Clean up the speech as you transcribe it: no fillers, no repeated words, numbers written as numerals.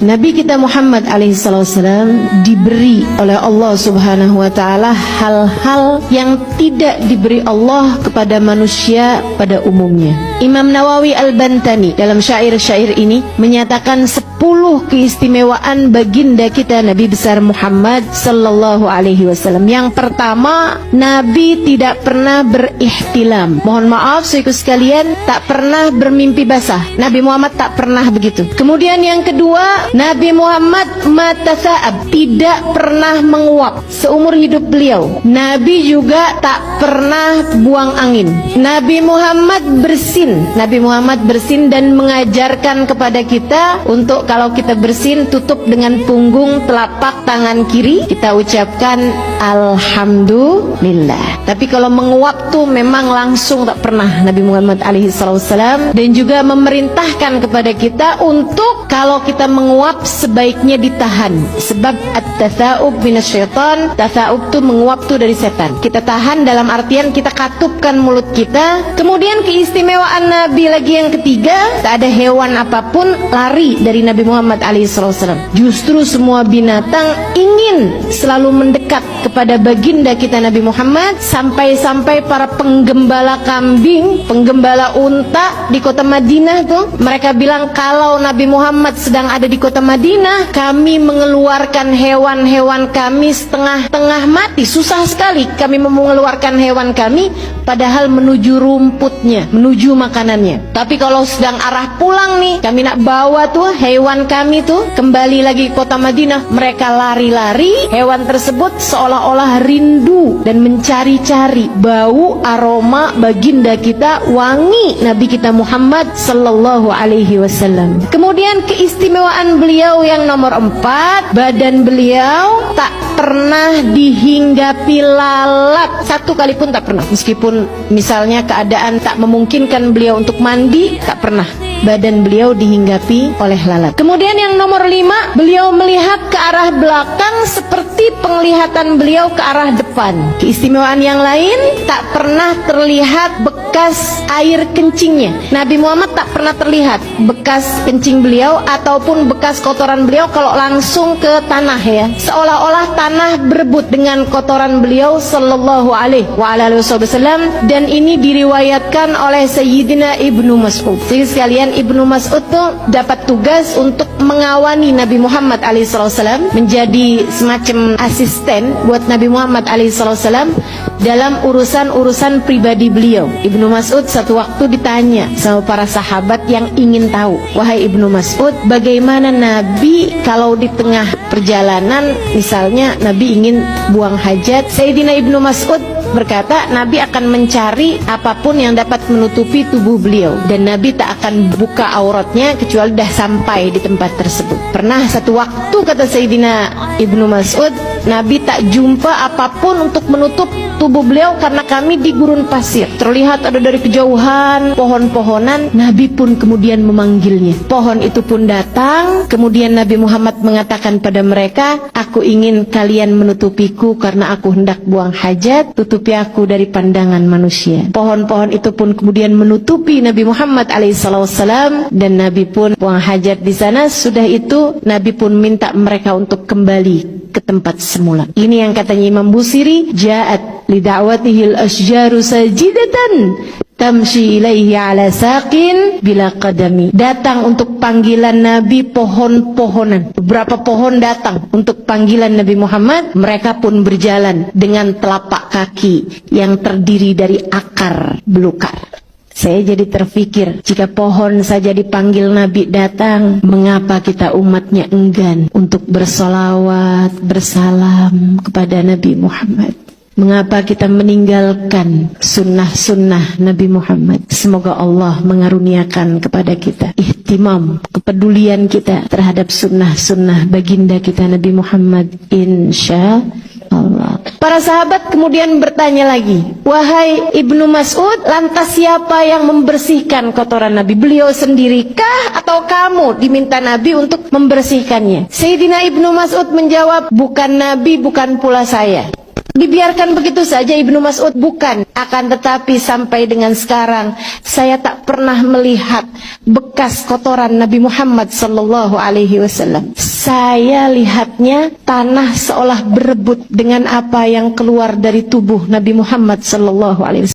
Nabi kita Muhammad alaihissalam diberi oleh Allah subhanahu wa ta'ala hal-hal yang tidak diberi Allah kepada manusia pada umumnya. Imam Nawawi Al-Bantani dalam syair-syair ini menyatakan 10 keistimewaan baginda kita Nabi besar Muhammad sallallahu alaihi wasallam. Yang pertama, Nabi tidak pernah berihtilam. Mohon maaf saudaraku sekalian, tak pernah bermimpi basah. Nabi Muhammad tak pernah begitu. Kemudian yang kedua, Nabi Muhammad matasa'ab, tidak pernah menguap seumur hidup beliau. Nabi juga tak pernah buang angin. Nabi Muhammad bersin. Nabi Muhammad bersin dan mengajarkan kepada kita untuk kalau kita bersin tutup dengan punggung telapak tangan kiri, kita ucapkan Alhamdulillah. Tapi kalau menguap tuh memang langsung tak pernah Nabi Muhammad alaihissalam. Dan juga memerintahkan kepada kita untuk kalau kita menguap sebaiknya ditahan, sebab at-tatha'ub minasyaitan. Tatha'ub tuh menguap tuh dari setan. Kita tahan dalam artian kita katupkan mulut kita. Kemudian keistimewaan Nabi lagi yang ketiga, tak ada hewan apapun lari dari Nabi Muhammad alaihissalam. Justru semua binatang ingin selalu mendekat kepada baginda kita Nabi Muhammad, sampai-sampai para penggembala kambing, penggembala unta di kota Madinah tuh, mereka bilang kalau Nabi Muhammad sedang ada di kota Madinah, kami mengeluarkan hewan-hewan kami setengah-tengah mati. Susah sekali kami mengeluarkan hewan kami, padahal menuju rumputnya, menuju makanannya. Tapi kalau sedang arah pulang nih, kami nak bawa tuh hewan kami tuh kembali lagi ke kota Madinah, mereka lari-lari. Hewan tersebut seolah-olah rindu dan mencari-cari bau aroma baginda kita, wangi Nabi kita Muhammad sallallahu alaihi wasallam. Kemudian keistimewaan beliau yang nomor 4, badan beliau tak pernah dihinggapi lalat, satu kali pun tak pernah. Meskipun misalnya keadaan tak memungkinkan beliau untuk mandi, tak pernah badan beliau dihinggapi oleh lalat. Kemudian yang nomor 5, beliau melihat ke arah belakang seperti penglihatan beliau ke arah depan. Keistimewaan yang lain, tak pernah terlihat bekas air kencingnya. Nabi Muhammad tak pernah terlihat bekas kencing beliau ataupun bekas kotoran beliau kalau langsung ke tanah ya. Seolah-olah tanah berebut dengan kotoran beliau sallallahu alaihi wasallam. Dan ini diriwayatkan oleh Sayyidina Ibnu Mas'ud. Jadi sekalian, Ibnu Mas'ud tuh dapat tugas untuk mengawani Nabi Muhammad alaihissalam, menjadi semacam asisten buat Nabi Muhammad alaihissalam dalam urusan-urusan pribadi beliau. Ibnu Mas'ud satu waktu ditanya sama para sahabat yang ingin tahu, wahai Ibnu Mas'ud, bagaimana Nabi kalau di tengah perjalanan, misalnya Nabi ingin buang hajat? Sayyidina Ibnu Mas'ud berkata, Nabi akan mencari apapun yang dapat menutupi tubuh beliau, dan Nabi tak akan buka auratnya kecuali dah sampai di tempat tersebut. Pernah satu waktu, kata Sayyidina Ibnu Mas'ud, Nabi tak jumpa apapun untuk menutup tubuh beliau karena kami di gurun pasir. Terlihat ada dari kejauhan pohon-pohonan. Nabi pun kemudian memanggilnya. Pohon itu pun datang. Kemudian Nabi Muhammad mengatakan pada mereka, aku ingin kalian menutupiku karena aku hendak buang hajat. Tutupi aku dari pandangan manusia. Pohon-pohon itu pun kemudian menutupi Nabi Muhammad alaihissalam, dan Nabi pun buang hajat di sana. Sudah itu Nabi pun minta mereka untuk kembali ke tempat semula. Ini yang katanya Imam Busiri, ja'at li da'watihil asjaru sajidatan tamshi ilaihi ala saqin bila qadami. Datang untuk panggilan Nabi pohon-pohonan. Beberapa pohon datang untuk panggilan Nabi Muhammad. Mereka pun berjalan dengan telapak kaki yang terdiri dari akar belukar. Saya jadi terfikir, jika pohon saja dipanggil Nabi datang, mengapa kita umatnya enggan untuk bersolawat, bersalam kepada Nabi Muhammad? Mengapa kita meninggalkan sunnah-sunnah Nabi Muhammad? Semoga Allah mengaruniakan kepada kita ihtimam, kepedulian kita terhadap sunnah-sunnah baginda kita Nabi Muhammad, insya Allah. Para sahabat kemudian bertanya lagi, wahai Ibnu Mas'ud, lantas siapa yang membersihkan kotoran Nabi? Beliau sendirikah atau kamu diminta Nabi untuk membersihkannya? Sayyidina Ibnu Mas'ud menjawab, bukan Nabi, bukan pula saya. Dibiarkan begitu saja Ibnu Mas'ud? Bukan. Akan tetapi sampai dengan sekarang saya tak pernah melihat bekas kotoran Nabi Muhammad sallallahu alaihi wasallam. Saya lihatnya tanah seolah berebut dengan apa yang keluar dari tubuh Nabi Muhammad sallallahu alaihi wasallam.